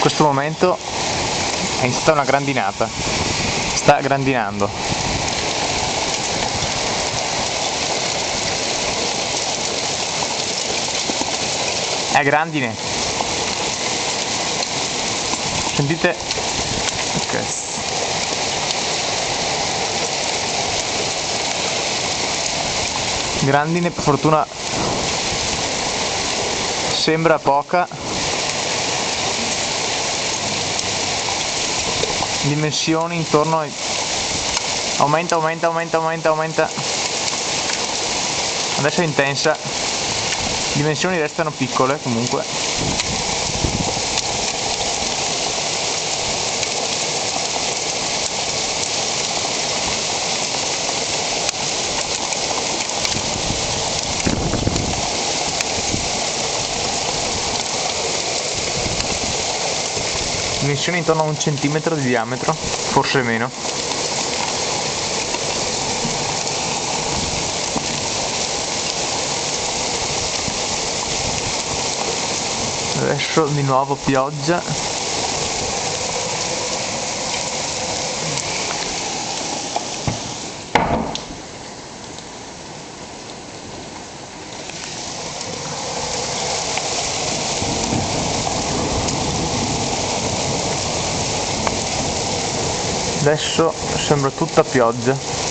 questo momento è iniziata una grandinata, sta grandinando. È grandine, sentite? Ok. Grandine, per fortuna sembra poca, dimensioni intorno ai... aumenta, adesso è intensa, dimensioni restano piccole comunque. Dimensioni intorno a 1 centimetro di diametro, forse meno. Adesso di nuovo pioggia. Adesso sembra tutta pioggia.